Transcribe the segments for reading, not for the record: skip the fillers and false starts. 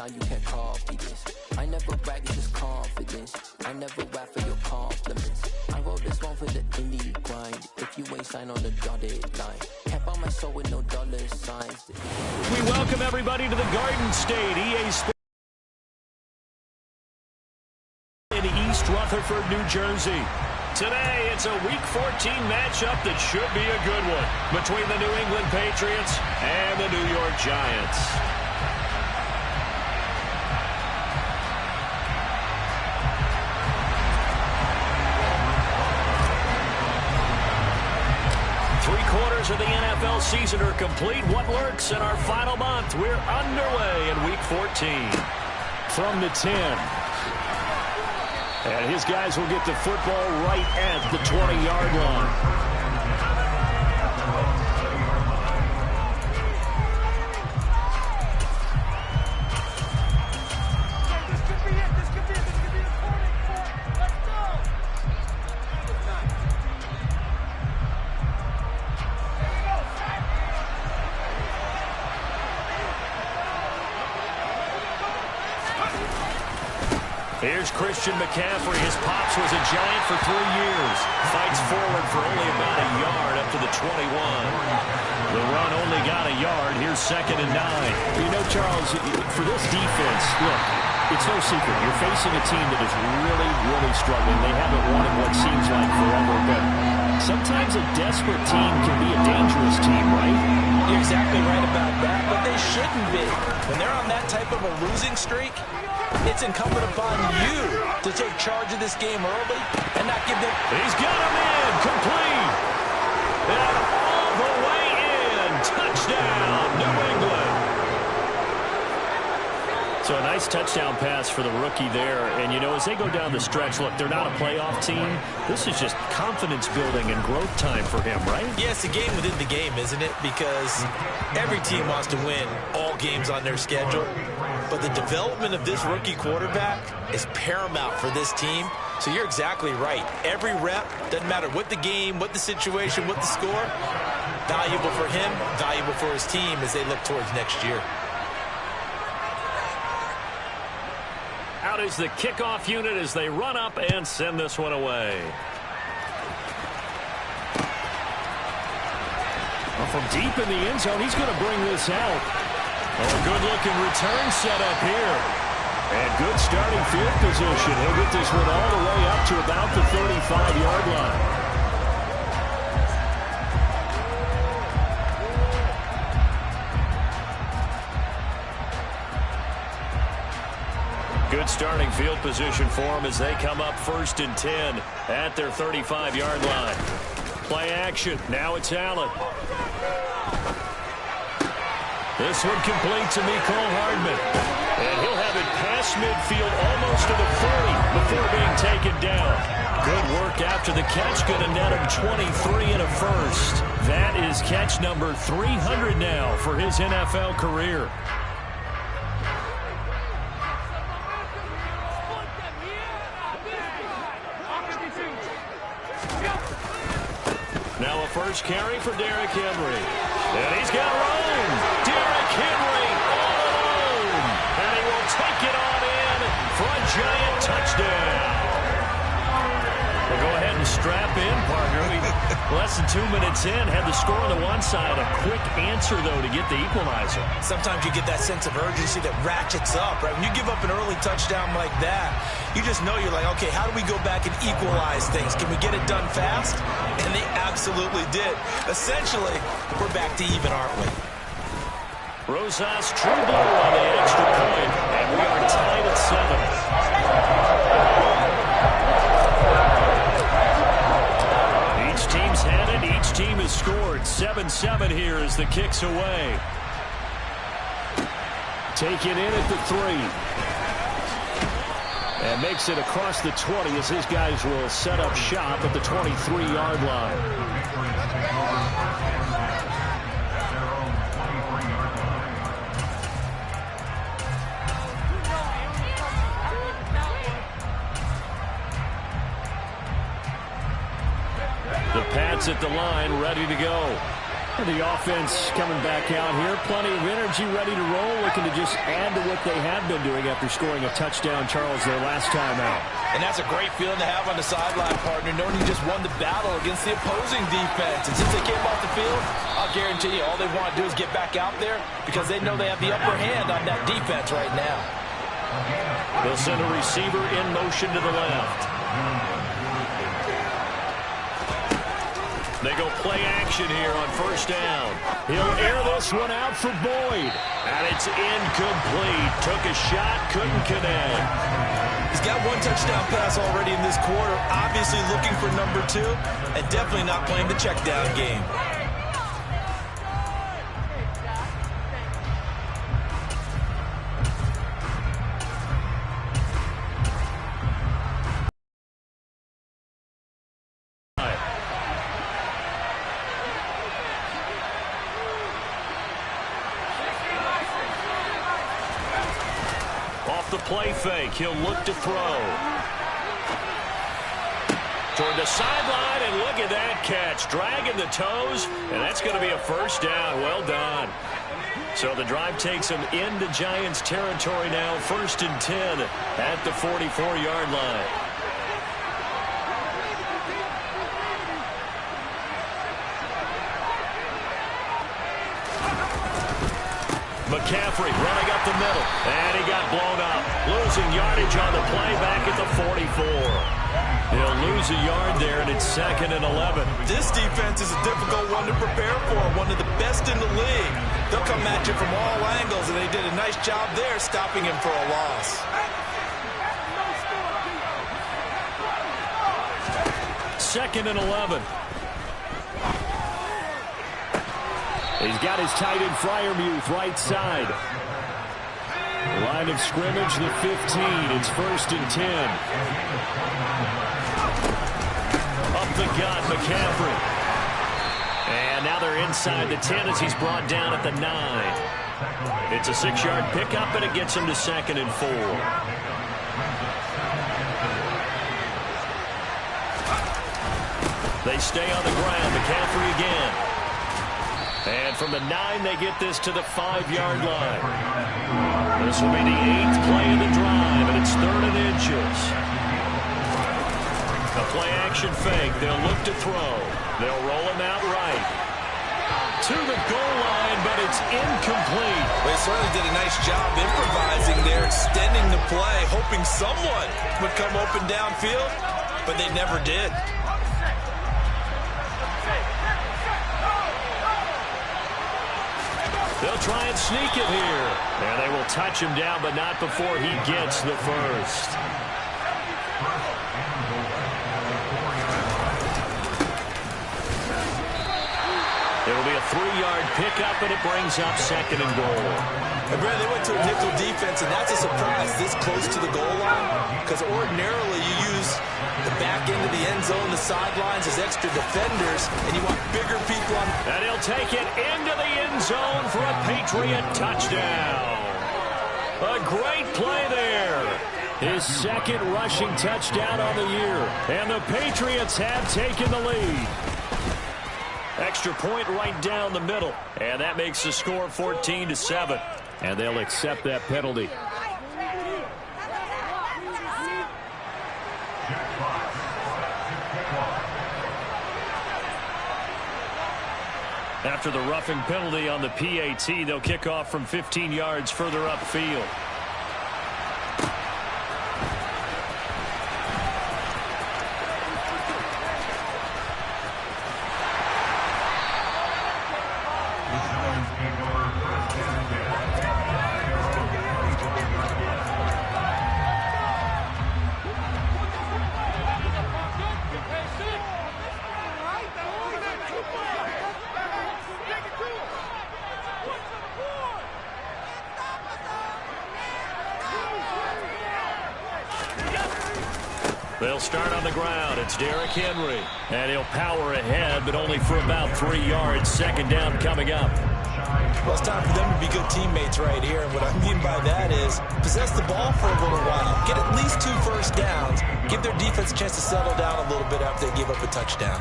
now you can't copy this. I never brag, it's just confidence. I never rap for your compliments. I wrote this one for the indie grind. If you ain't signed on the dotted line, can't buy my soul with no dollar signs. We welcome everybody to the Garden State EA Sports in East Rutherford, New Jersey. Today, it's a Week 14 matchup that should be a good one between the New England Patriots and the New York Giants. Three-quarters of the NFL season are complete. What lurks in our final month? We're underway in Week 14. From the 10. And his guys will get the football right at the 20-yard line. Here's Christian McCaffrey. His pops was a Giant for 3 years. Fights forward for only about a yard up to the 21. The run only got a yard. Here's 2nd and 9. You know, Charles, for this defense, look, it's no secret. You're facing a team that is really, really struggling. They haven't won in what seems like forever, but sometimes a desperate team can be a dangerous team, right? You're exactly right about that, but they shouldn't be. When they're on that type of a losing streak, it's incumbent upon you to take charge of this game early and not give them... He's got him in, complete. And all the way in. Touchdown, New England. So a nice touchdown pass for the rookie there. And, you know, as they go down the stretch, look, they're not a playoff team. This is just confidence building and growth time for him, right? Yeah, it's a game within the game, isn't it? Because every team wants to win all games on their schedule. But the development of this rookie quarterback is paramount for this team. So you're exactly right. Every rep, doesn't matter what the game, what the situation, what the score, valuable for him, valuable for his team as they look towards next year. Out is the kickoff unit as they run up and send this one away. Well, from deep in the end zone, he's going to bring this out. Oh, a good-looking return set up here. And good starting field position. He'll get this one all the way up to about the 35-yard line. Good starting field position for them as they come up 1st and 10 at their 35-yard line. Play action. Now it's Allen. This one complete to Mecole Hardman. And he'll have it past midfield almost to the 40 before being taken down. Good work after the catch. Going to net him 23 and a first. That is catch number 300 now for his NFL career. Now a first carry for Derrick Henry. And he's got room. Derrick Henry all alone. And he will take it on in for a Giant touchdown. We'll go ahead and strap in, partner. Less than 2 minutes in, had the score on the one side. A quick answer, though, to get the equalizer. Sometimes you get that sense of urgency that ratchets up, right? When you give up an early touchdown like that, you just know you're like, okay, how do we go back and equalize things? Can we get it done fast? And they absolutely did. Essentially, we're back to even, aren't we? Rosas true blue on the extra point, and we are tied at 7. Each team's had it. Each team has scored. 7-7 here as the kick's away. Take it in at the 3. And makes it across the 20 as his guys will set up shop at the 23-yard line. The Pats at the line, ready to go. The offense coming back out here. Plenty of energy, ready to roll, looking to just add to what they have been doing after scoring a touchdown, Charles, their last time out. And that's a great feeling to have on the sideline, partner, knowing you just won the battle against the opposing defense. And since they came off the field, I'll guarantee you all they want to do is get back out there because they know they have the upper hand on that defense right now. They'll send a receiver in motion to the left. They go play action here on first down. He'll air this one out for Boyd. And it's incomplete. Took a shot, couldn't connect. He's got one touchdown pass already in this quarter. Obviously looking for number 2 and definitely not playing the check down game. The play fake. He'll look to throw. Toward the sideline, and look at that catch. Dragging the toes, and that's going to be a first down. Well done. So the drive takes them into Giants territory now. 1st and 10 at the 44-yard line. McCaffrey running up the middle, and he got blown up. Losing yardage on the play back at the 44. He'll lose a yard there, and it's 2nd and 11. This defense is a difficult one to prepare for, one of the best in the league. They'll come at you from all angles, and they did a nice job there stopping him for a loss. 2nd and 11. He's got his tight end Freiermuth right side. Line of scrimmage, the 15. It's 1st and 10. Up the gut, McCaffrey. And now they're inside the 10 as he's brought down at the 9. It's a 6-yard pickup, and it gets him to 2nd and 4. They stay on the ground. McCaffrey again. And from the 9, they get this to the 5-yard line. This will be the 8th play of the drive, and it's 3rd and inches. A play-action fake. They'll look to throw. They'll roll him out right. To the goal line, but it's incomplete. They certainly did a nice job improvising there, extending the play, hoping someone would come open downfield, but they never did. They'll try and sneak it here. And they will touch him down, but not before he gets the first. It'll be a 3-yard pickup, and it brings up 2nd and goal. And Brad, they went to a nickel defense, and that's a surprise this close to the goal line, because ordinarily you use the back end of the end zone, the sidelines as extra defenders, and you want bigger people on. And he'll take it into the end zone for a Patriot touchdown. A great play there. His 2nd rushing touchdown on the year. And the Patriots have taken the lead. Extra point right down the middle. And that makes the score 14-7. And they'll accept that penalty. After the roughing penalty on the PAT, they'll kick off from 15 yards further upfield. They'll start on the ground. It's Derrick Henry. And he'll power ahead, but only for about 3 yards. 2nd down coming up. Well, it's time for them to be good teammates right here. And what I mean by that is possess the ball for a little while. Get at least 2 first downs. Give their defense a chance to settle down a little bit after they give up a touchdown.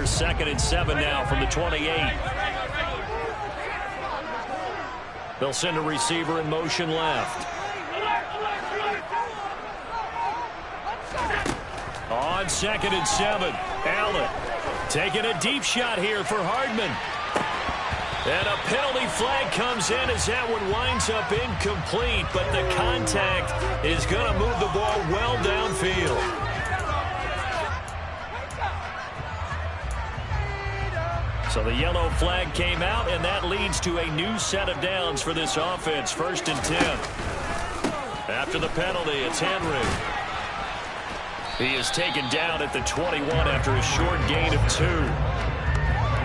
Here's 2nd and 7 now from the 28. They'll send a receiver in motion left. On 2nd and 7, Allen taking a deep shot here for Hardman. And a penalty flag comes in as that one winds up incomplete, but the contact is going to move the ball well downfield. So the yellow flag came out, and that leads to a new set of downs for this offense. 1st and 10. After the penalty, it's Henry. He is taken down at the 21 after a short gain of 2.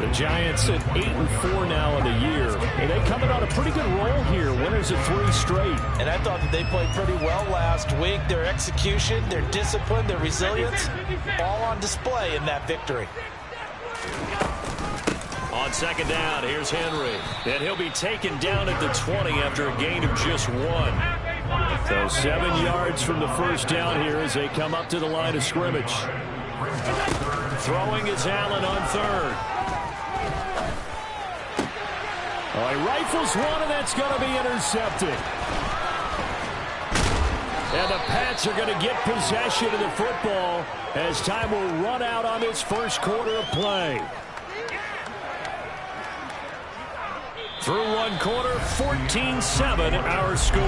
The Giants at 8-4 now in the year. And they coming on a pretty good roll here. Winners of 3 straight. And I thought that they played pretty well last week. Their execution, their discipline, their resilience, all on display in that victory. On 2nd down, here's Henry. And he'll be taken down at the 20 after a gain of just 1. So 7 yards from the 1st down here as they come up to the line of scrimmage. Throwing is Allen on 3rd. Oh, he rifles one, and that's going to be intercepted. And the Pats are going to get possession of the football as time will run out on this first quarter of play. Through 1 quarter, 14-7 our score.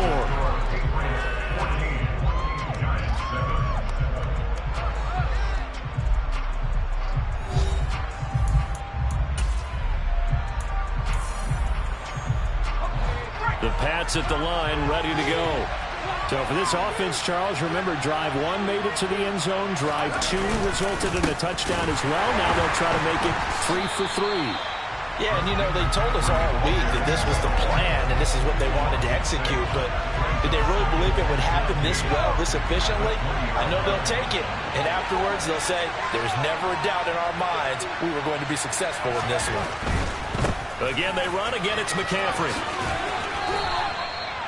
The Pats at the line, ready to go. So for this offense, Charles, remember, drive 1 made it to the end zone. Drive 2 resulted in a touchdown as well. Now they'll try to make it 3 for 3. Yeah, and, they told us all week that this was the plan and this is what they wanted to execute, but did they really believe it would happen this well, this efficiently? I know they'll take it, and afterwards they'll say, there's never a doubt in our minds we were going to be successful in this one. Again, they run. Again, it's McCaffrey.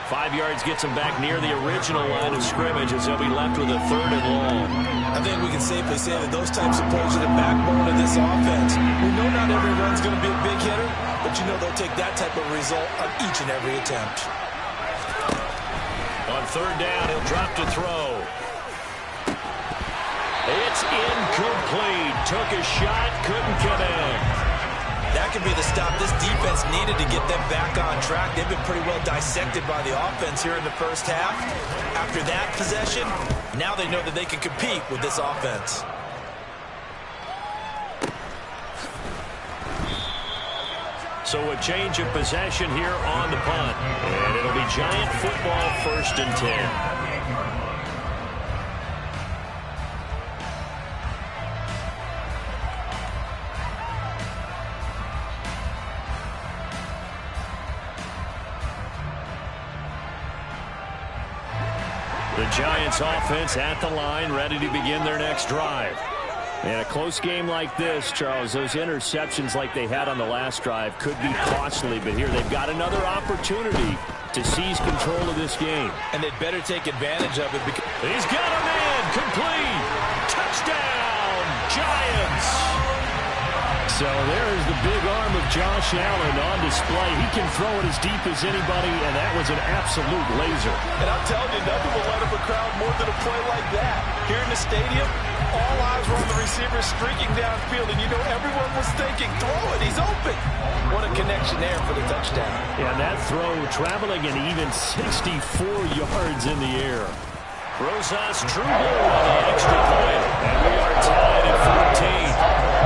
5 yards gets them back near the original line of scrimmage as they'll be left with a 3rd and long. I think we can safely say that those types of plays are the backbone of this offense. We know not every run's going to be a big hitter, but they'll take that type of result on each and every attempt. On 3rd down, he'll drop to throw. It's incomplete. Took a shot, couldn't connect. That could be the stop this defense needed to get them back on track. They've been pretty well dissected by the offense here in the first half. After that possession, now they know that they can compete with this offense. So a change of possession here on the punt. And it'll be Giant football, 1st and 10. The Giants offense at the line, ready to begin their next drive. And a close game like this, Charles, those interceptions like they had on the last drive could be costly, but here they've got another opportunity to seize control of this game. And they'd better take advantage of it because he's got a man, complete, touchdown, Giants. So there's the big arm of Josh Allen on display. He can throw it as deep as anybody, and that was an absolute laser. And I'm telling you, nothing will light up a crowd more than a play like that. Here in the stadium, all eyes were on the receiver streaking downfield, and everyone was thinking, throw it, he's open. What a connection there for the touchdown. And that throw traveling an even 64 yards in the air. Rosas True Blue on the extra point, and we are tied at 14.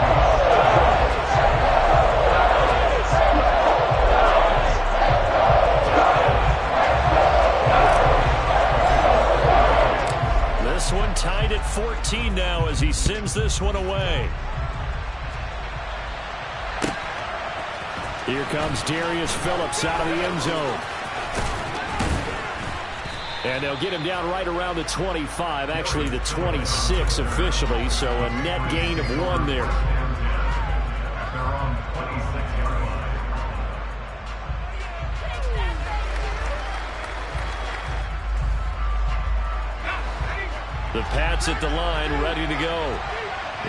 This one tied at 14 now as he sends this one away. Here comes Darius Phillips out of the end zone. And they'll get him down right around the 25, actually the 26 officially, so a net gain of 1 there. The Pats at the line, ready to go.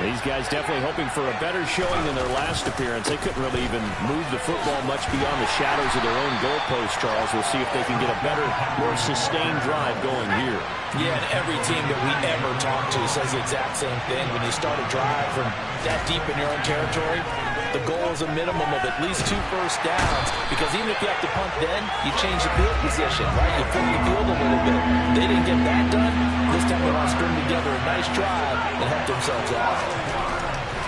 These guys definitely hoping for a better showing than their last appearance. They couldn't really even move the football much beyond the shadows of their own goalpost, Charles. We'll see if they can get a better, more sustained drive going here. Yeah, and every team that we ever talk to says the exact same thing. When you start a drive from that deep in your own territory, the goal is a minimum of at least 2 first downs, because even if you have to punt then, you change the field position, right? You flip the field a little bit. They didn't get that done. This time they want to string together a nice drive and help themselves out.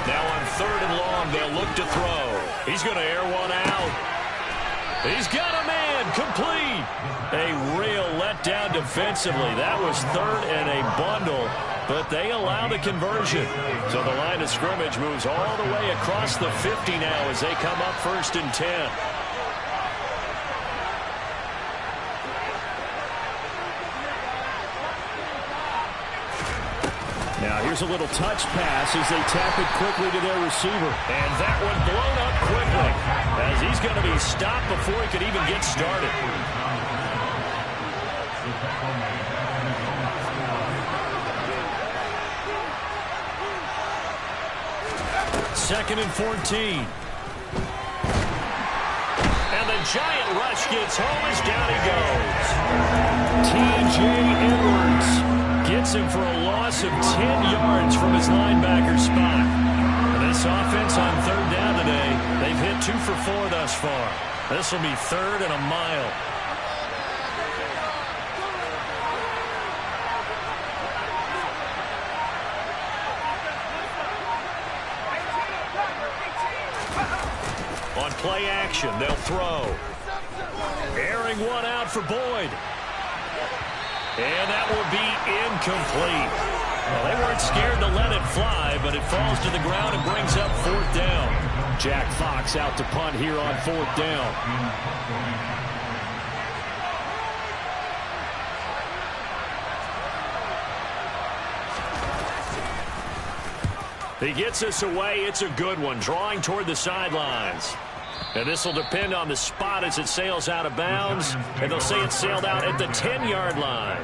Now on 3rd and long, they'll look to throw. He's going to air one out. He's got a man, complete. A real letdown defensively. That was 3rd and a bundle, but they allow the conversion. So the line of scrimmage moves all the way across the 50 now as they come up 1st and 10. Now here's a little touch pass as they tap it quickly to their receiver. And that one blown up quickly as he's going to be stopped before he could even get started. 2nd and 14. And the giant rush gets home as down he goes. T.J. Edwards gets him for a loss of 10 yards from his linebacker spot. And this offense on 3rd down today, they've hit 2 for 4 thus far. This will be 3rd and a mile. On play action, they'll throw. Airing one out for Boyd. And that will be incomplete. Well, they weren't scared to let it fly, but it falls to the ground and brings up 4th down. Jack Fox out to punt here on 4th down. He gets us away. It's a good one, drawing toward the sidelines. And this will depend on the spot as it sails out of bounds. And they'll say it sailed out at the 10-yard line.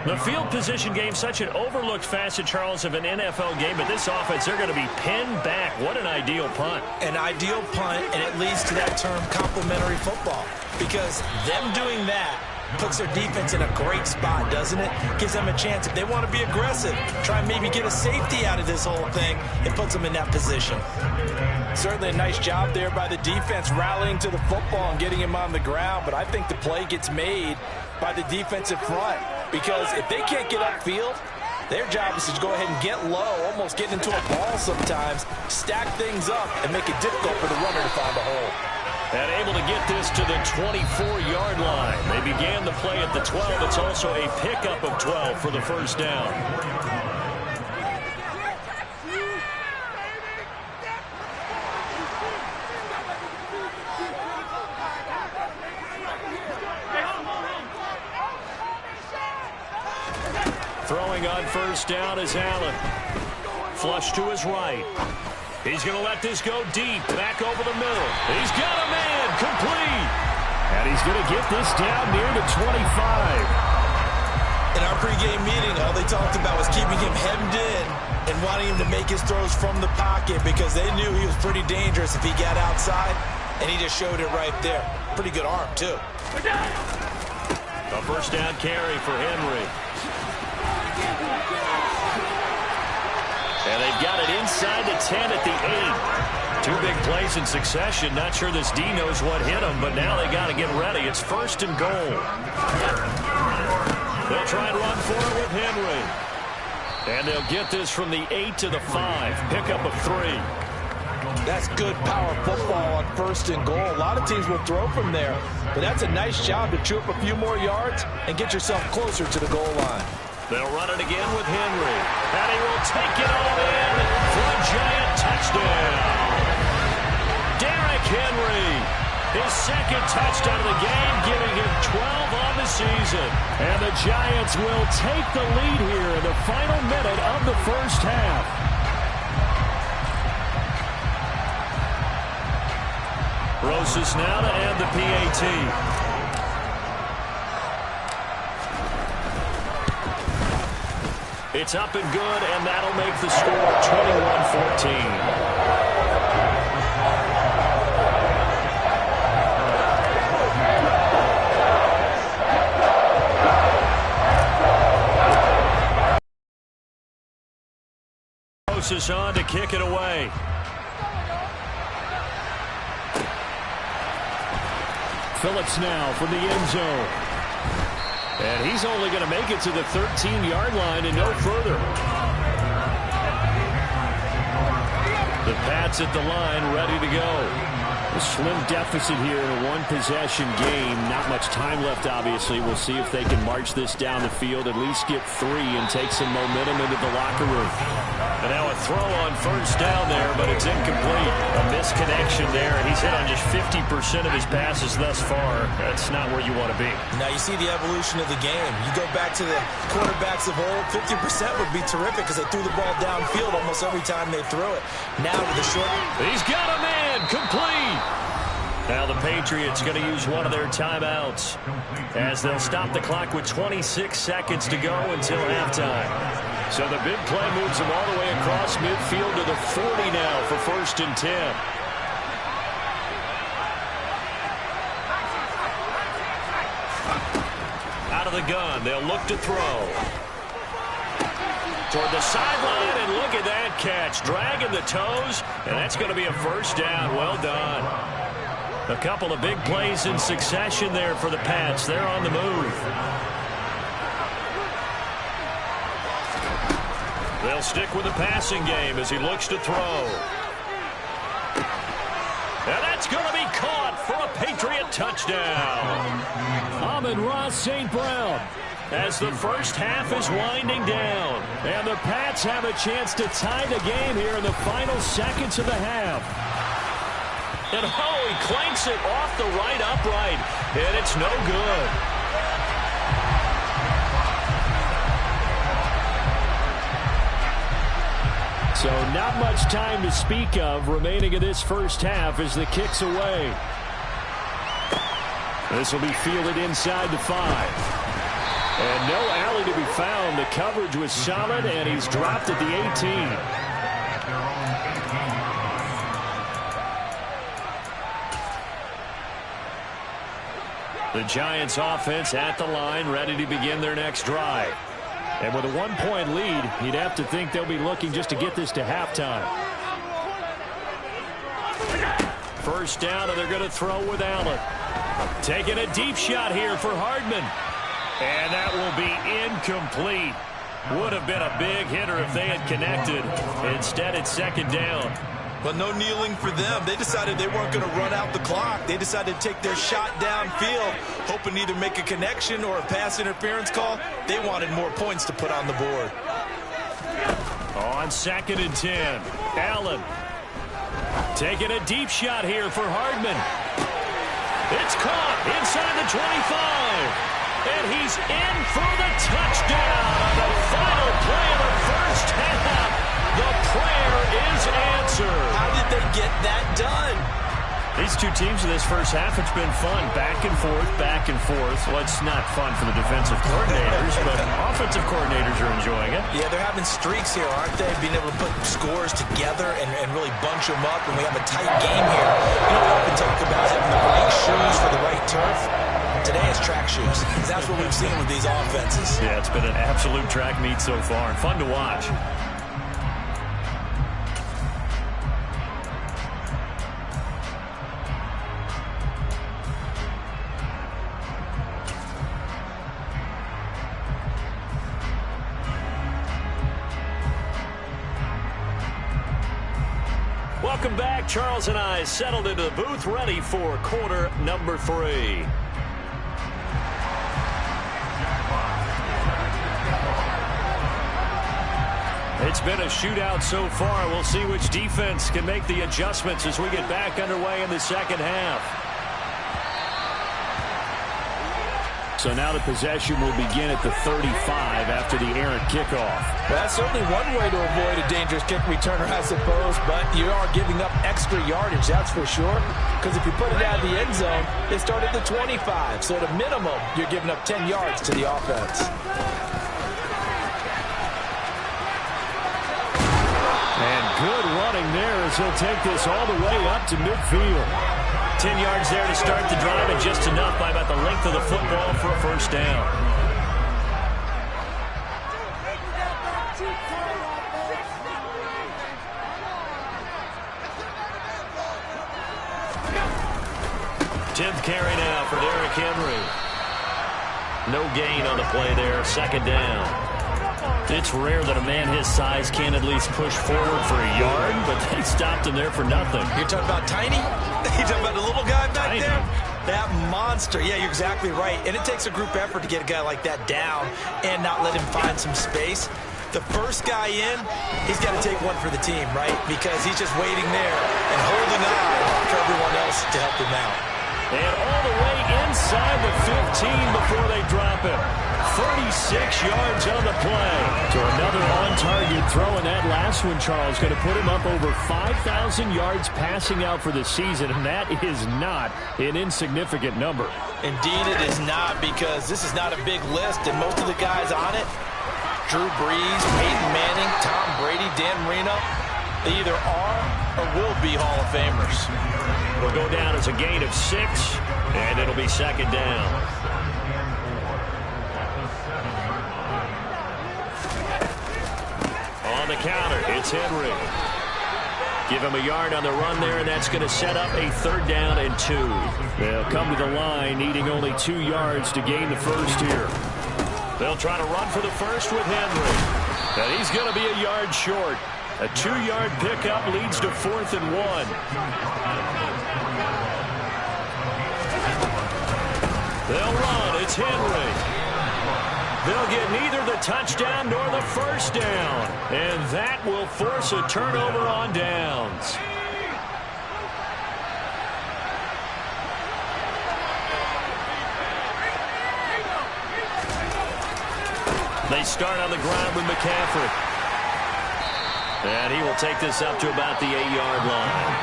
The field position game, such an overlooked facet, Charles, of an NFL game. But this offense, they're going to be pinned back. What an ideal punt. An ideal punt, and it leads to that term complementary football. Because them doing that puts their defense in a great spot, doesn't it? Gives them a chance, if they want to be aggressive, try and maybe get a safety out of this whole thing. It puts them in that position. Certainly a nice job there by the defense rallying to the football and getting him on the ground, but I think the play gets made by the defensive front, because if they can't get upfield, their job is to go ahead and get low, almost get into a ball sometimes, stack things up, and make it difficult for the runner to find a hole. And able to get this to the 24-yard line. They began the play at the 12. It's also a pickup of 12 for the 1st down. Throwing on 1st down is Allen. Flush to his right. He's going to let this go deep, back over the middle. He's got a man, complete. And he's going to get this down near the 25. In our pregame meeting, all they talked about was keeping him hemmed in and wanting him to make his throws from the pocket, because they knew he was pretty dangerous if he got outside, and he just showed it right there. Pretty good arm, too. A 1st down carry for Henry. And they've got it inside the 10 at the 8. 2 big plays in succession. Not sure this D knows what hit him, but now they got to get ready. It's 1st and goal. They'll try and run for it with Henry. And they'll get this from the 8 to the 5. Pickup of 3. That's good power football on 1st and goal. A lot of teams will throw from there, but that's a nice job to chew up a few more yards and get yourself closer to the goal line. They'll run it again with Henry. And he will take it all in for a giant touchdown. Derrick Henry, his 2nd touchdown of the game, giving him 12 on the season. And the Giants will take the lead here in the final minute of the 1st half. Rosas now to end the PAT. It's up and good, and that'll make the score 21-14. Is on to kick it away. Phillips now from the end zone. And he's only going to make it to the 13-yard line and no further. The Pats at the line ready to go. A slim deficit here in a one-possession game. Not much time left, obviously. We'll see if they can march this down the field, at least get 3 and take some momentum into the locker room. And now a throw on first down there, but it's incomplete. A misconnection there. He's hit on just 50% of his passes thus far. That's not where you want to be. Now you see the evolution of the game. You go back to the quarterbacks of old, 50% would be terrific because they threw the ball downfield almost every time they threw it. Now with the short... He's got a man, complete. Now the Patriots going to use one of their timeouts as they'll stop the clock with 26 seconds to go until halftime. So the big play moves them all the way across midfield to the 40 now for 1st and 10. Out of the gun, they'll look to throw. Toward the sideline, and look at that catch. Dragging the toes, and that's going to be a first down. Well done. A couple of big plays in succession there for the Pats. They're on the move. They'll stick with the passing game as he looks to throw. And that's going to be caught for a Patriot touchdown. Amon-Ra St. Brown as the first half is winding down. And the Pats have a chance to tie the game here in the final seconds of the half. And he clanks it off the right upright, and it's no good. So not much time to speak of remaining in this first half as the kick's away. This will be fielded inside the 5. And no alley to be found. The coverage was solid, and he's dropped at the 18. The Giants offense at the line, ready to begin their next drive. And with a 1-point lead, you'd have to think they'll be looking just to get this to halftime. First down, and they're going to throw with Allen. Taking a deep shot here for Hardman. And that will be incomplete. Would have been a big hitter if they had connected. Instead, it's second down. But no kneeling for them. They decided they weren't going to run out the clock. They decided to take their shot downfield, hoping to either make a connection or a pass interference call. They wanted more points to put on the board. On 2nd and 10, Allen taking a deep shot here for Hardman. It's caught inside the 25. And he's in for the touchdown on the final play of the first half. The prayer is answered. How did they get that done? These two teams in this first half, it's been fun. Back and forth, back and forth. Well, it's not fun for the defensive coordinators, but offensive coordinators are enjoying it. Yeah, they're having streaks here, aren't they? Being able to put scores together and really bunch them up, and we have a tight game here. You know, we often talk about having the right shoes for the right turf. Today it's track shoes. That's what we've seen with these offenses. Yeah, it's been an absolute track meet so far. Fun to watch. Welcome back. Charles and I settled into the booth, ready for quarter number 3. It's been a shootout so far. We'll see which defense can make the adjustments as we get back underway in the second half. So now the possession will begin at the 35 after the errant kickoff. Well, that's certainly one way to avoid a dangerous kick returner, I suppose, but you are giving up extra yardage, that's for sure, because if you put it out of the end zone, they start at the 25, so at a minimum, you're giving up 10 yards to the offense. as he'll take this all the way up to midfield. 10 yards there to start the drive, and just enough by about the length of the football for a first down. Tenth carry now for Derrick Henry. No gain on the play there. Second down. It's rare that a man his size can at least push forward for a yard, but they stopped him there for nothing. You're talking about tiny? You're talking about the little guy back Tiny. there? That monster. Yeah, you're exactly right. And it takes a group effort to get a guy like that down and not let him find some space. The first guy in, he's got to take one for the team, right? Because he's just waiting there and holding on for everyone else to help him out. And all the way inside the 15 before they drop him. 36 yards on the play. To another on-target throw, and that last one, Charles, going to put him up over 5,000 yards passing out for the season, and that is not an insignificant number. Indeed it is not, because this is not a big list, and most of the guys on it, Drew Brees, Peyton Manning, Tom Brady, Dan Marino, they either are or will be Hall of Famers. It'll go down as a gain of 6, and it'll be second down. On the counter, it's Henry. Give him a yard on the run there, and that's going to set up a third down and 2. They'll come to the line needing only 2 yards to gain the first here. They'll try to run for the first with Henry. And he's going to be a yard short. A 2-yard pickup leads to 4th and 1. They'll run. It's Henry. They'll get neither the touchdown nor the first down. And that will force a turnover on downs. They start on the ground with McCaffrey. And he will take this up to about the 8-yard line.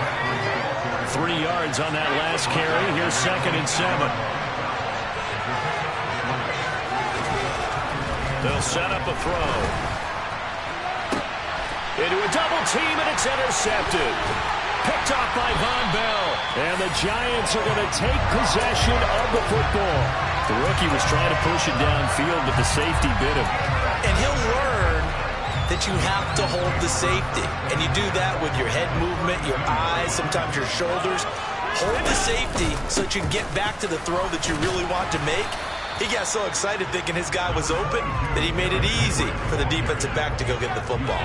3 yards on that last carry. Here's second and 7. They'll set up a throw. Into a double team, and it's intercepted. Picked off by Von Bell. And the Giants are going to take possession of the football. The rookie was trying to push it downfield, but the safety bit him. And he'll learn that you have to hold the safety. And you do that with your head movement, your eyes, sometimes your shoulders. Hold the safety so that you can get back to the throw that you really want to make. He got so excited thinking his guy was open that he made it easy for the defensive back to go get the football.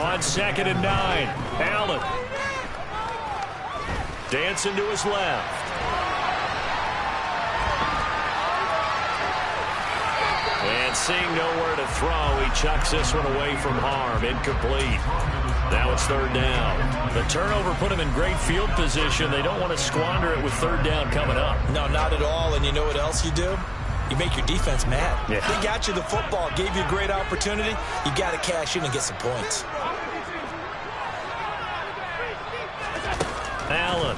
On second and 9, Allen. Dancing to his left. And seeing nowhere to throw, he chucks this one away from harm. Incomplete. Now it's third down. The turnover put him in great field position. They don't want to squander it with third down coming up. No, not at all. And you know what else you do? You make your defense mad. Yeah. They got you the football, gave you a great opportunity. You got to cash in and get some points. Allen.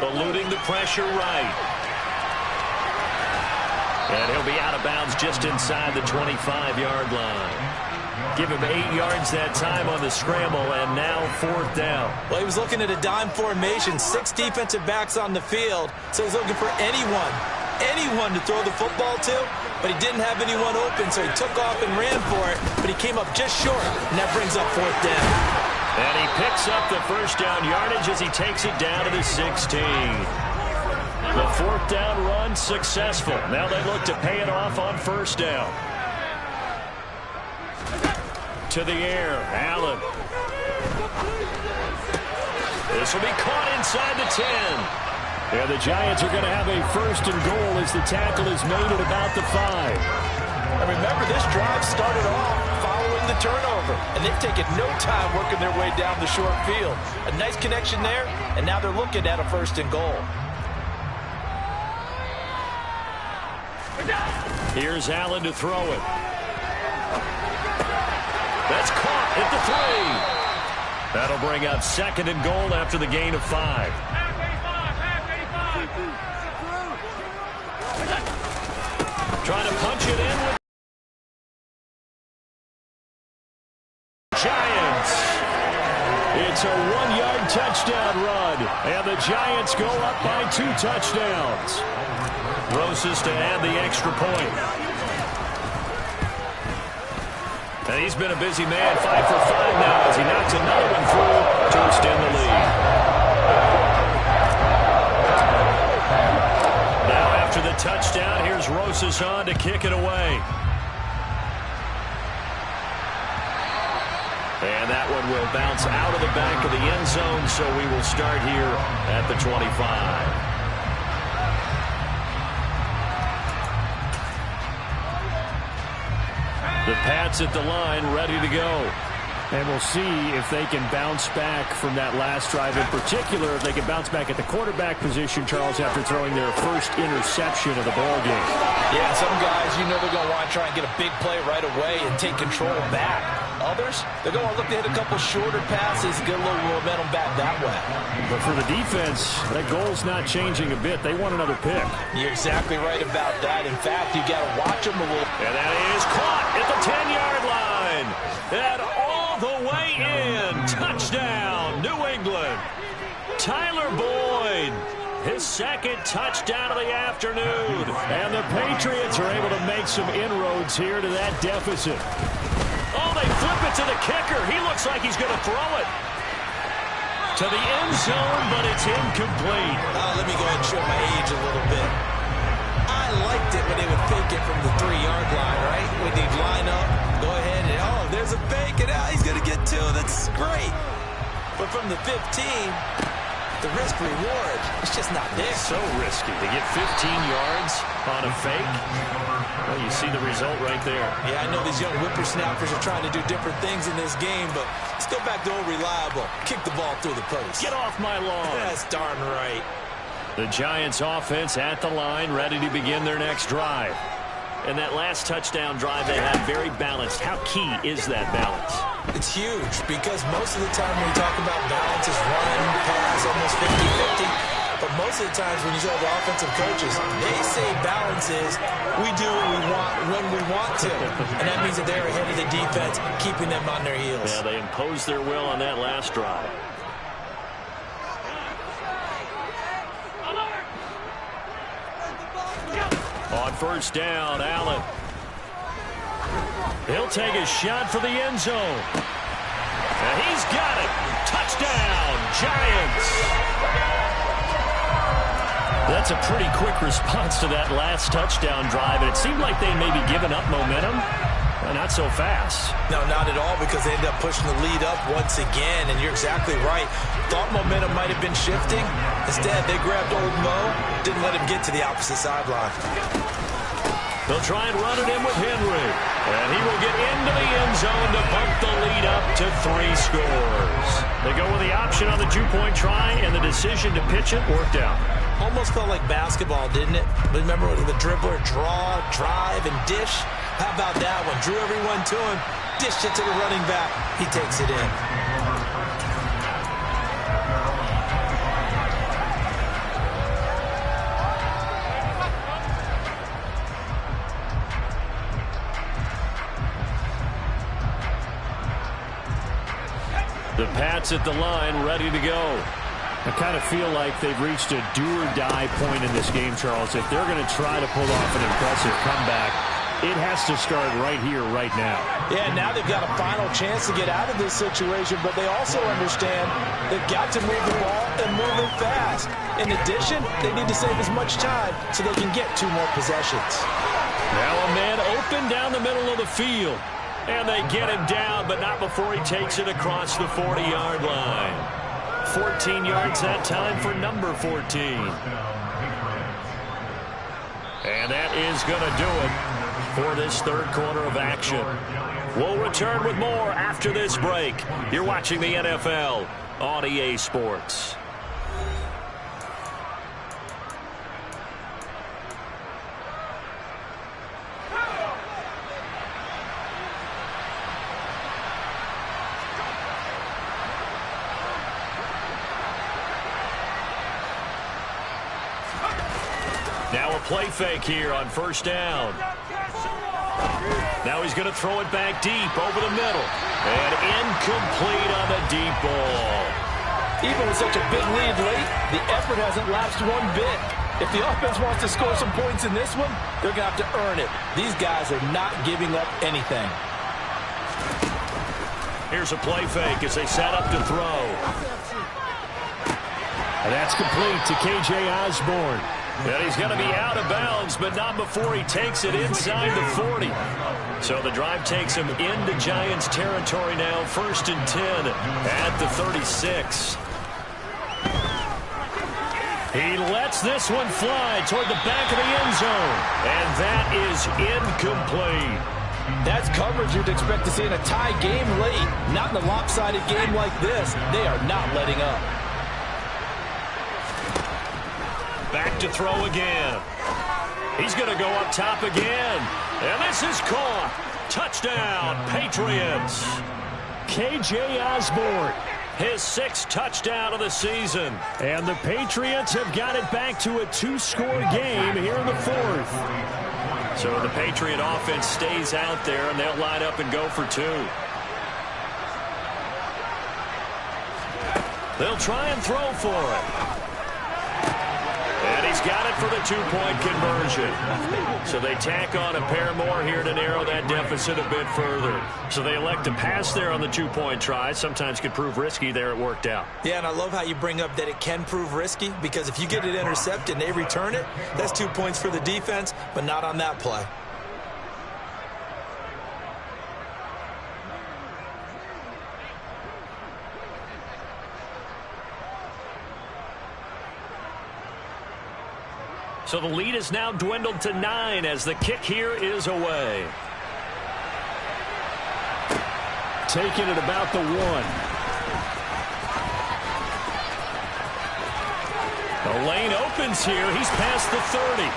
Eluding the pressure right. And he'll be out of bounds just inside the 25-yard line. Give him 8 yards that time on the scramble, and now fourth down. Well, he was looking at a dime formation, 6 defensive backs on the field, so he's looking for anyone to throw the football to, but he didn't have anyone open, so he took off and ran for it, but he came up just short, and that brings up fourth down. And he picks up the first down yardage as he takes it down to the 16. The fourth down run successful. Now they look to pay it off on first down. To the air, Allen. This will be caught inside the 10. Yeah, the Giants are going to have a first and goal as the tackle is made at about the 5. And remember, this drive started off following the turnover, and they've taken no time working their way down the short field. A nice connection there, and now they're looking at a first and goal. Here's Allen to throw it. That's caught at the 3. That'll bring up second and goal after the gain of 5. Trying to punch it in with Giants. It's a 1-yard touchdown run, and the Giants go up by 2 touchdowns. Rosas to add the extra point. And he's been a busy man, 5 for 5 now as he knocks another one through to extend the lead. Now after the touchdown, here's Rosas on to kick it away. And that one will bounce out of the back of the end zone, so we will start here at the 25. The Pats at the line, ready to go. And we'll see if they can bounce back from that last drive in particular, if they can bounce back at the quarterback position, Charles, after throwing their first interception of the ball game. Yeah, some guys, you know they're going to want to try and get a big play right away and take control back. Others, they're going to look to hit a couple shorter passes, get a little momentum back that way. But for the defense, that goal's not changing a bit. They want another pick. You're exactly right about that. In fact, you got to watch them a little. And that is caught at the 10-yard line. And all the way in. Touchdown, New England. Tyler Boyd, his second touchdown of the afternoon. And the Patriots are able to make some inroads here to that deficit. Oh, they flip it to the kicker. He looks like he's going to throw it to the end zone, but it's incomplete. Let me go ahead and show my age a little bit. I liked it when they would fake it from the 3-yard line, right? When they'd line up, go ahead and, oh, there's a fake, and he's going to get 2. That's great. But from the 15, the risk-reward, it's just not there. So risky to get 15 yards on a fake. Well, you see the result right there. Yeah, I know these young whippersnappers are trying to do different things in this game, but let's go back to old reliable. Kick the ball through the post. Get off my lawn. That's darn right. The Giants offense at the line, ready to begin their next drive. And that last touchdown drive they had very balanced. How key is that balance? It's huge because most of the time when we talk about balance is run, pass, almost 50-50. But most of the times when you talk to offensive coaches, they say balance is we do what we want when we want to. And that means that they're ahead of the defense, keeping them on their heels. Yeah, they imposed their will on that last drive. On first down, Allen. He'll take a shot for the end zone. And he's got it. Touchdown, Giants. That's a pretty quick response to that last touchdown drive. And it seemed like they may be giving up momentum. Not so fast. No, not at all, because they ended up pushing the lead up once again. And you're exactly right. Thought momentum might have been shifting. Instead, they grabbed old Mo, didn't let him get to the opposite sideline. They'll try and run it in with Henry. And he will get into the end zone to bump the lead up to 3 scores. They go with the option on the 2-point try, and the decision to pitch it worked out. Almost felt like basketball, didn't it? Remember the dribbler, draw, drive, and dish? How about that one? Drew everyone to him, dished it to the running back. He takes it in. The Pats at the line, ready to go. I kind of feel like they've reached a do-or-die point in this game, Charles. If they're going to try to pull off an impressive comeback, it has to start right here, right now. Yeah, now they've got a final chance to get out of this situation, but they also understand they've got to move the ball and move it fast. In addition, they need to save as much time so they can get 2 more possessions. Now a man open down the middle of the field. And they get him down, but not before he takes it across the 40-yard line. 14 yards that time for number 14. And that is going to do it for this third quarter of action. We'll return with more after this break. You're watching the NFL on EA Sports. Now a play fake here on first down. Now he's going to throw it back deep over the middle. And incomplete on the deep ball. Even with such a big lead late, the effort hasn't lapsed one bit. If the offense wants to score some points in this one, they're going to have to earn it. These guys are not giving up anything. Here's a play fake as they set up to throw. And that's complete to K.J. Osborne. And he's going to be out of bounds, but not before he takes it inside the 40. So the drive takes him into Giants territory now, 1st and 10 at the 36. He lets this one fly toward the back of the end zone. And that is incomplete. That's coverage you'd expect to see in a tie game late. Not in a lopsided game like this. They are not letting up. Back to throw again. He's going to go up top again. And this is caught. Touchdown, Patriots. K.J. Osborne, his 6th touchdown of the season. And the Patriots have got it back to a 2-score game here in the 4th. So the Patriot offense stays out there, and they'll line up and go for 2. They'll try and throw for it. And he's got it for the 2-point conversion. So they tack on a pair more here to narrow that deficit a bit further. So they elect to pass there on the 2-point try. Sometimes could prove risky. There it worked out. Yeah, and I love how you bring up that it can prove risky, because if you get it intercepted and they return it, that's 2 points for the defense, but not on that play. So the lead is now dwindled to 9 as the kick here is away. Taking it about the 1. The lane opens here. He's past the 30.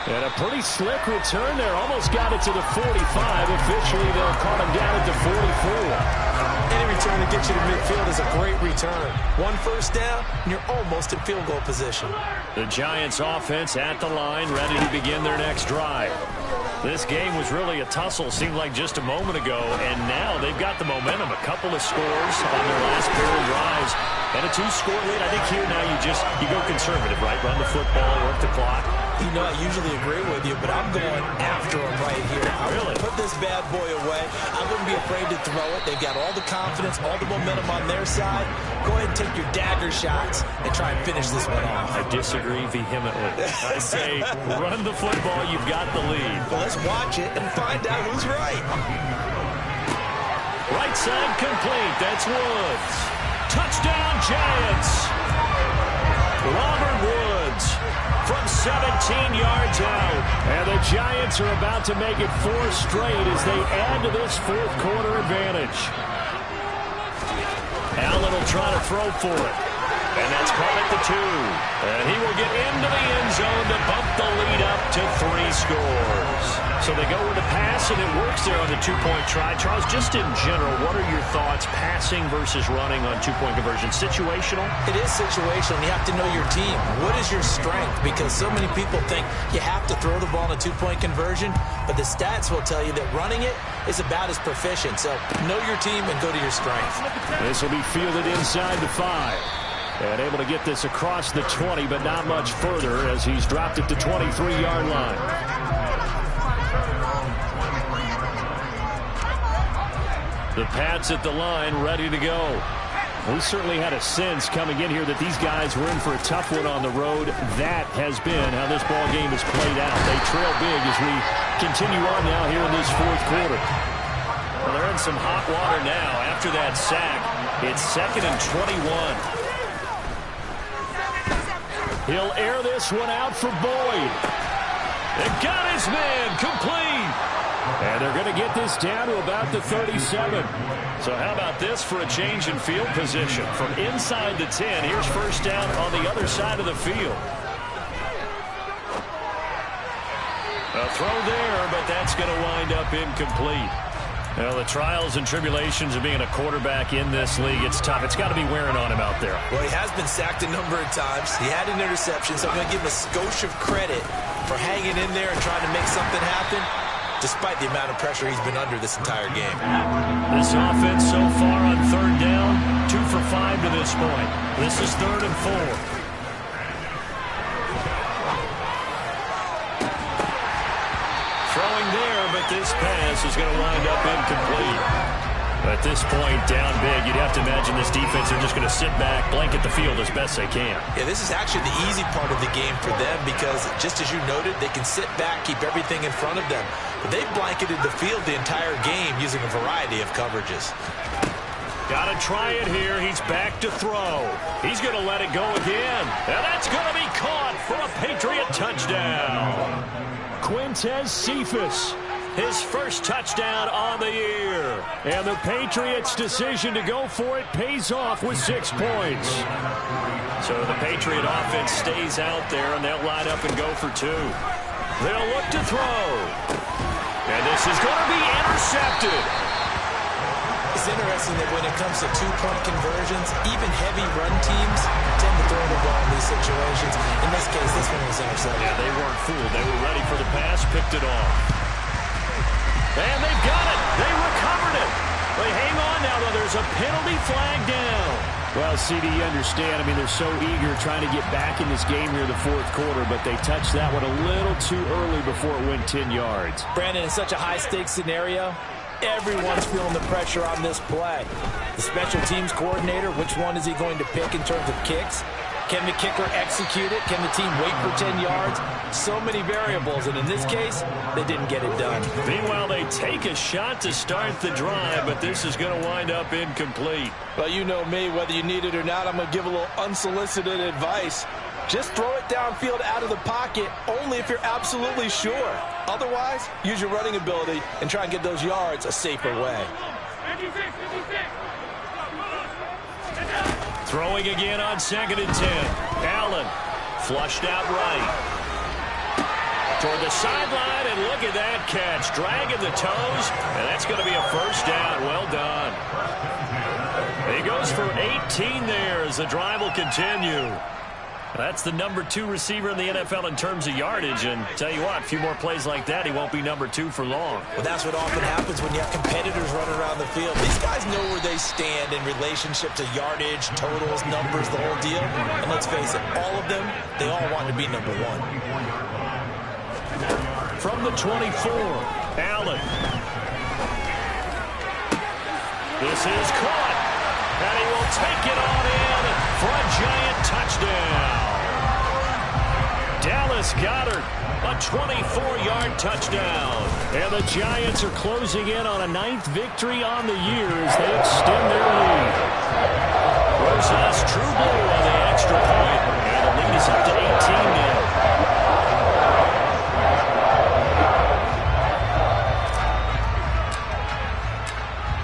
And a pretty slick return there. Almost got it to the 45. Officially, they'll call him down at the 44. Any return to get you to midfield is a great return. 1 first down, and you're almost in field goal position. The Giants offense at the line, ready to begin their next drive. This game was really a tussle, seemed like just a moment ago, and now they've got the momentum. A couple of scores on their last pair of drives. And a 2-score lead. I think here now you go conservative, right? Run the football, work the clock. You know, I usually agree with you, but I'm going after him right here. I really put this bad boy away. I wouldn't be afraid to throw it. They've got all the confidence, all the momentum on their side. Go ahead and take your dagger shots and try and finish this one off. I disagree vehemently. I say run the football. You've got the lead. Well, let's watch it and find out who's right. Right side complete. That's Woods. Touchdown, Giants. Robert Woods from 17 yards out. And the Giants are about to make it 4 straight as they add to this 4th quarter advantage. Allen will try to throw for it. And that's caught at the 2. And he will get into the end zone to bump the lead up to 3 scores. So they go with a pass, and it works there on the 2-point try. Charles, just in general, what are your thoughts passing versus running on 2-point conversion? Situational? It is situational. You have to know your team. What is your strength? Because so many people think you have to throw the ball in a 2-point conversion, but the stats will tell you that running it is about as proficient. So know your team and go to your strength. This will be fielded inside the 5. And able to get this across the 20, but not much further as he's dropped it to 23-yard line. The Pats at the line, ready to go. We certainly had a sense coming in here that these guys were in for a tough one on the road. That has been how this ball game has played out. They trail big as we continue on now here in this 4th quarter. Well, they're in some hot water now after that sack. It's 2nd and 21. He'll air this one out for Boyd. They got his man complete. And they're going to get this down to about the 37. So how about this for a change in field position? From inside the 10, here's first down on the other side of the field. A throw there, but that's going to wind up incomplete. Well, the trials and tribulations of being a quarterback in this league, it's tough. It's got to be wearing on him out there. Well, he has been sacked a number of times. He had an interception, so I'm going to give him a skosh of credit for hanging in there and trying to make something happen. despite the amount of pressure he's been under this entire game. This offense so far on third down, 2 for 5 to this point. This is 3rd and 4. Throwing there, but this pass is going to wind up incomplete. At this point, down big, you'd have to imagine this defense are just going to sit back, blanket the field as best they can. Yeah, this is actually the easy part of the game for them because, just as you noted, they can sit back, keep everything in front of them. But they've blanketed the field the entire game using a variety of coverages. Got to try it here. He's back to throw. He's going to let it go again. And that's going to be caught for a Patriot touchdown. Quintez Cephus. His first touchdown on the year. And the Patriots' decision to go for it pays off with 6 points. So the Patriot offense stays out there, and they'll line up and go for 2. They'll look to throw. And this is going to be intercepted. It's interesting that when it comes to 2-point conversions, even heavy run teams tend to throw the ball in these situations. In this case, this one was intercepted. Yeah, they weren't fooled. They were ready for the pass, picked it off. And they've got it. They recovered it. They hang on now, though. There's a penalty flag down. Well, CD, you understand. I mean, they're so eager trying to get back in this game here in the 4th quarter, but they touched that one a little too early before it went 10 yards. Brandon, in such a high-stakes scenario, everyone's feeling the pressure on this play. The special teams coordinator, which one is he going to pick in terms of kicks? Can the kicker execute it? Can the team wait for 10 yards? So many variables, and in this case, they didn't get it done. Meanwhile, they take a shot to start the drive, but this is going to wind up incomplete. Well, you know me, whether you need it or not, I'm going to give a little unsolicited advice. Just throw it downfield out of the pocket, only if you're absolutely sure. Otherwise, use your running ability and try and get those yards a safer way. Throwing again on 2nd and 10. Allen flushed out right. Toward the sideline, and look at that catch. Dragging the toes, and that's going to be a first down. Well done. He goes for 18 there as the drive will continue. That's the number 2 receiver in the NFL in terms of yardage, and tell you what, a few more plays like that, he won't be number 2 for long. Well, that's what often happens when you have competitors running around the field. These guys know where they stand in relationship to yardage, totals, numbers, the whole deal. And let's face it, all of them, they all want to be number 1. From the 24, Allen. This is caught, and he will take it on in for a Giant touchdown. Dallas Goedert, a 24-yard touchdown. And the Giants are closing in on a 9th victory on the year as they extend their lead. Rosas True Blue on the extra point, and the lead is up to 18 now.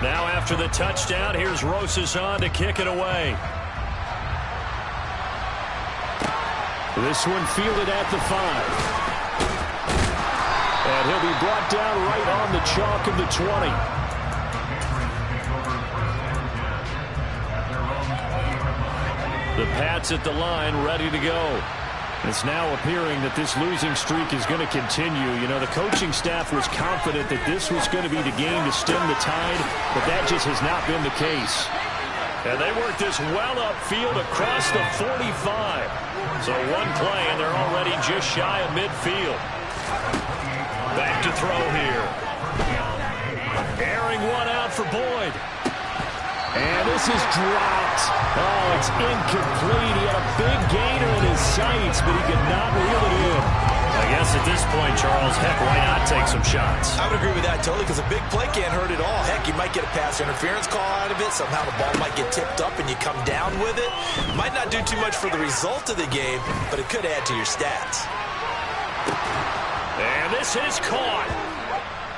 Now after the touchdown, here's Rosas on to kick it away. This one fielded at the 5. And he'll be brought down right on the chalk of the 20. The Pats at the line, ready to go. It's now appearing that this losing streak is going to continue. You know, the coaching staff was confident that this was going to be the game to stem the tide, but that just has not been the case. And they work this well upfield across the 45. So one play, and they're already just shy of midfield. Back to throw here. Airing one out for Boyd. And this is dropped. Oh, it's incomplete. He had a big gainer in his sights, but he could not reel it in. I guess at this point, Charles, heck, why not take some shots? I would agree with that totally, because a big play can't hurt at all. Heck, you might get a pass interference call out of it. Somehow the ball might get tipped up and you come down with it. Might not do too much for the result of the game, but it could add to your stats. And this is caught.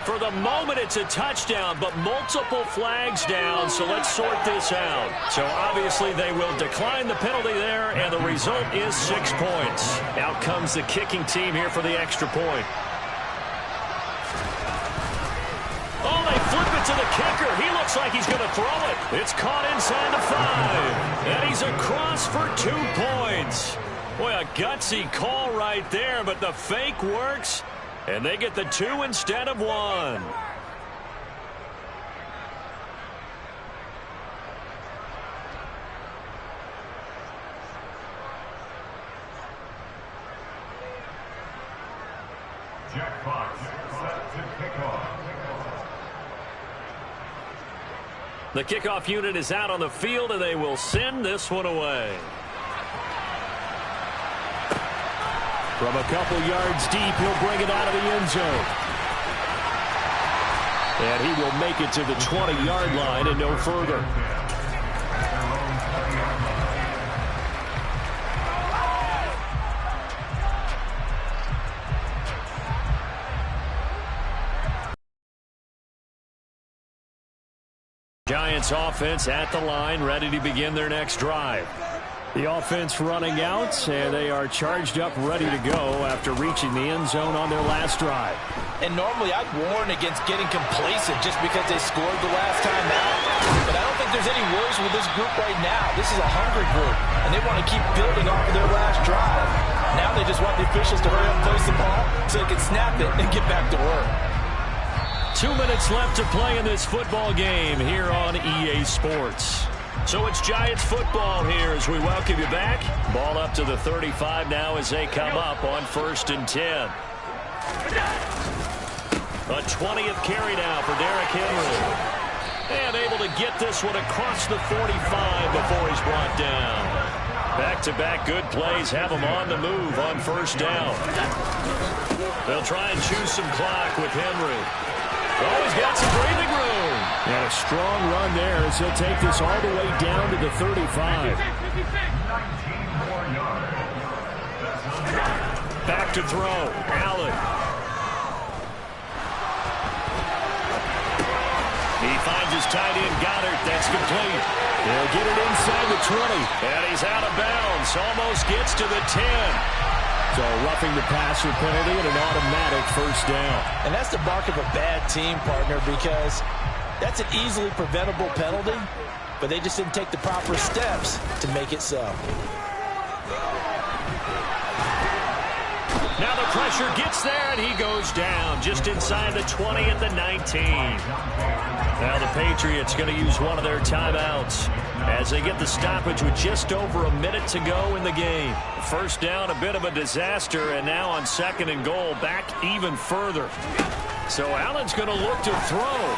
For the moment, it's a touchdown, but multiple flags down, so let's sort this out. So obviously they will decline the penalty there, and the result is 6 points. Out comes the kicking team here for the extra point. Oh, they flip it to the kicker. He looks like he's going to throw it. It's caught inside the 5, and he's across for 2 points. Boy, a gutsy call right there, but the fake works. And they get the 2 instead of 1. Jack Fox set to kick off. The kickoff unit is out on the field, and they will send this one away. From a couple yards deep, he'll bring it out of the end zone. And he will make it to the 20-yard line and no further. Giants offense at the line, ready to begin their next drive. The offense running out, and they are charged up, ready to go after reaching the end zone on their last drive. And normally I'd warn against getting complacent just because they scored the last time out. But I don't think there's any worries with this group right now. This is a hungry group, and they want to keep building off of their last drive. Now they just want the officials to hurry up and place the ball so they can snap it and get back to work. 2 minutes left to play in this football game here on EA Sports. So it's Giants football here as we welcome you back. Ball up to the 35 now as they come up on 1st and 10. A 20th carry now for Derrick Henry. And able to get this one across the 45 before he's brought down. Back-to-back good plays have him on the move on 1st down. They'll try and choose some clock with Henry. Oh, he's got some breathing room. And a strong run there as he'll take this all the way down to the 35. Back to throw. Allen. He finds his tight end, Goddard. That's complete. They'll get it inside the 20. And he's out of bounds. Almost gets to the 10. So roughing the passer penalty and an automatic 1st down. And that's the mark of a bad team, partner, because that's an easily preventable penalty, but they just didn't take the proper steps to make it so. Now the pressure gets there, and he goes down just inside the 20 at the 19. Now the Patriots going to use one of their timeouts as they get the stoppage with just over a minute to go in the game. 1st down, a bit of a disaster, and now on 2nd and goal, back even further. So Allen's going to look to throw.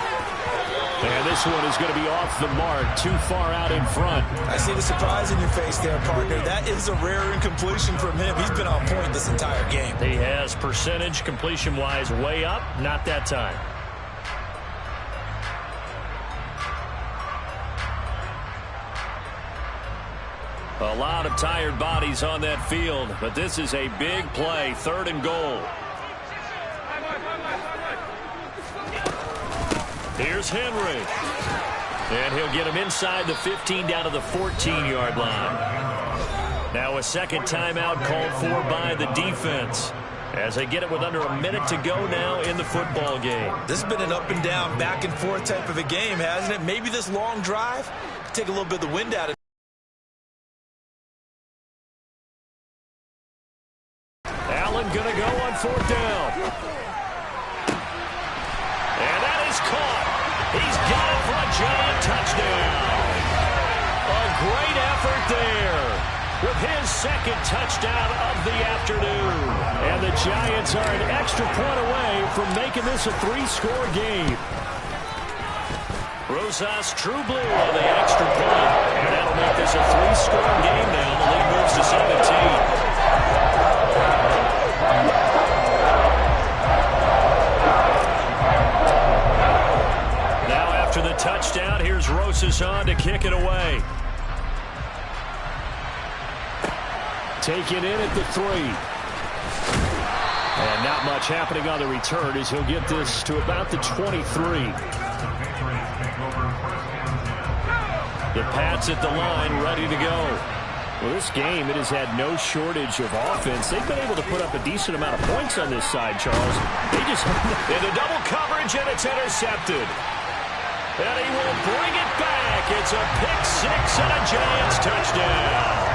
And this one is going to be off the mark, too far out in front. I see the surprise in your face there, partner. That is a rare incompletion from him. He's been on point this entire game. He has percentage completion-wise way up, not that time. A lot of tired bodies on that field, but this is a big play, 3rd and goal. Here's Henry. And he'll get him inside the 15 down to the 14-yard line. Now a second timeout called for by the defense as they get it with under a minute to go now in the football game. This has been an up and down, back and forth type of a game, hasn't it? Maybe this long drive could take a little bit of the wind out of it. Allen going to go on 4th down. And that is caught. He's got it for a Giant touchdown. A great effort there with his 2nd touchdown of the afternoon. And the Giants are an extra point away from making this a 3-score game. Rosas True Blue on the extra point. And that'll make this a 3-score game now. The lead moves to 17. Now after the touchdown, here's Rosas on to kick it away. Taken in at the 3. And not much happening on the return as he'll get this to about the 23. The Pats at the line, ready to go. Well, this game, it has had no shortage of offense. They've been able to put up a decent amount of points on this side, Charles. They just into double coverage, and it's intercepted. And he will bring it back. It's a pick 6 and a Giants touchdown.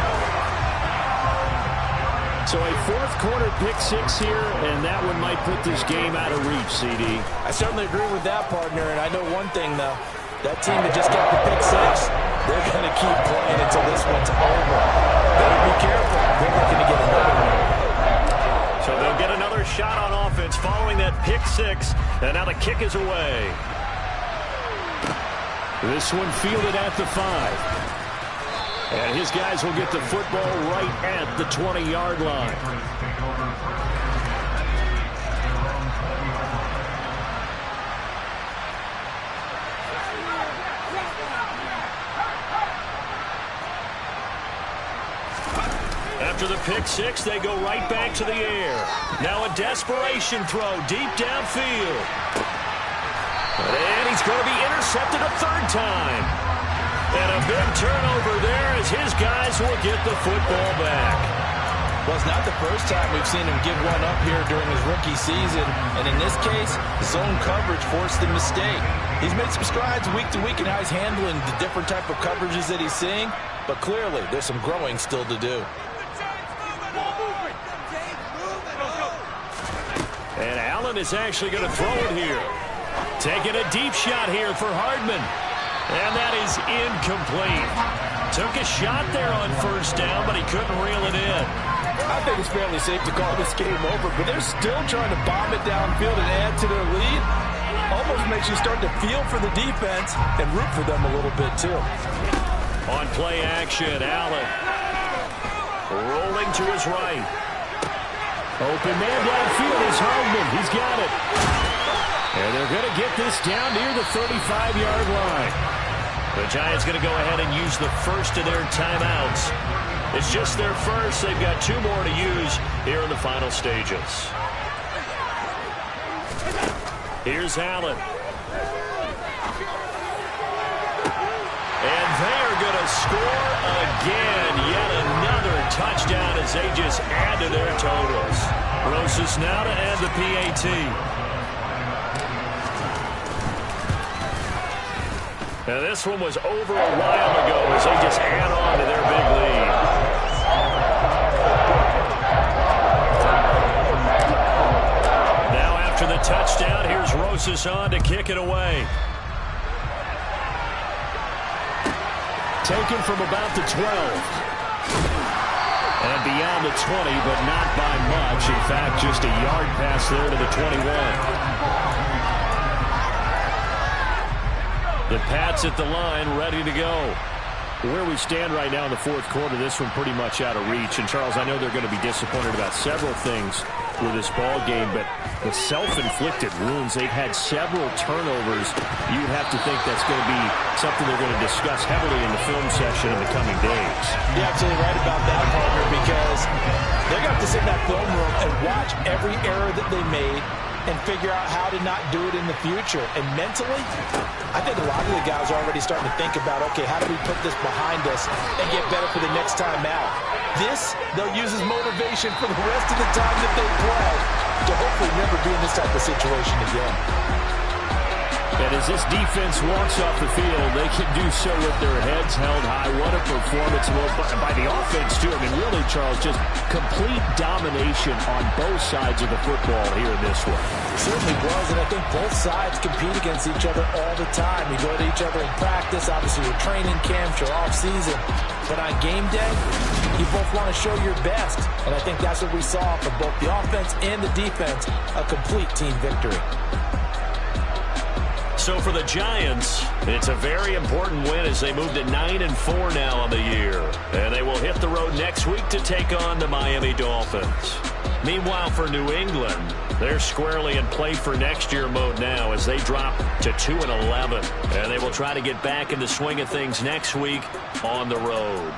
So a fourth quarter pick six here, and that one might put this game out of reach, CD. I certainly agree with that, partner, and I know one thing, though. That team that just got the pick six, they're going to keep playing until this one's over. Better be careful. They're looking to get another one. So they'll get another shot on offense following that pick six, and now the kick is away. This one fielded at the 5. And his guys will get the football right at the 20-yard line. After the pick six, they go right back to the air. Now a desperation throw deep downfield. And he's going to be intercepted a third time. And a big turnover there as his guys will get the football back. Well, it's not the first time we've seen him give one up here during his rookie season. And in this case, zone coverage forced the mistake. He's made some strides week to week in how he's handling the different type of coverages that he's seeing. But clearly, there's some growing still to do. And Allen is actually going to throw it here. Taking a deep shot here for Hardman. And that is incomplete. Took a shot there on first down, but he couldn't reel it in. I think it's fairly safe to call this game over, but they're still trying to bomb it downfield and add to their lead. Almost makes you start to feel for the defense and root for them a little bit, too. On play action, Allen rolling to his right. Open man downfield is Hardman. He's got it. And they're going to get this down near the 35-yard line. The Giants going to go ahead and use the first of their timeouts. It's just their first. They've got 2 more to use here in the final stages. Here's Allen. And they're going to score again. Yet another touchdown as they just add to their totals. Rosas now to end the PAT. Now this one was over a while ago as they just add on to their big lead. Now after the touchdown, here's Rosas on to kick it away. Taken from about the 12. And beyond the 20, but not by much. In fact, just a yard pass there to the 21. The Pats at the line, ready to go. Where we stand right now in the fourth quarter, this one pretty much out of reach. And, Charles, I know they're going to be disappointed about several things with this ball game, but the self-inflicted wounds, they've had several turnovers. You'd have to think that's going to be something they're going to discuss heavily in the film session in the coming days. You're absolutely right about that, partner, because they're going to have to sit in that film room and watch every error that they made and figure out how to not do it in the future. And mentally, I think a lot of the guys are already starting to think about, okay, how do we put this behind us and get better for the next time out? This, they'll use as motivation for the rest of the time that they play to hopefully never be in this type of situation again. And as this defense walks off the field, they can do so with their heads held high. What a performance by the offense, too. I mean, really, Charles, just complete domination on both sides of the football here in this one. It certainly was, and I think both sides compete against each other all the time. You go to each other in practice, obviously your training camps, your off-season. But on game day, you both want to show your best. And I think that's what we saw from both the offense and the defense, a complete team victory. So for the Giants, it's a very important win as they move to 9-4 now on the year. And they will hit the road next week to take on the Miami Dolphins. Meanwhile, for New England, they're squarely in play for next year mode now as they drop to 2-11. And they will try to get back in the swing of things next week on the road.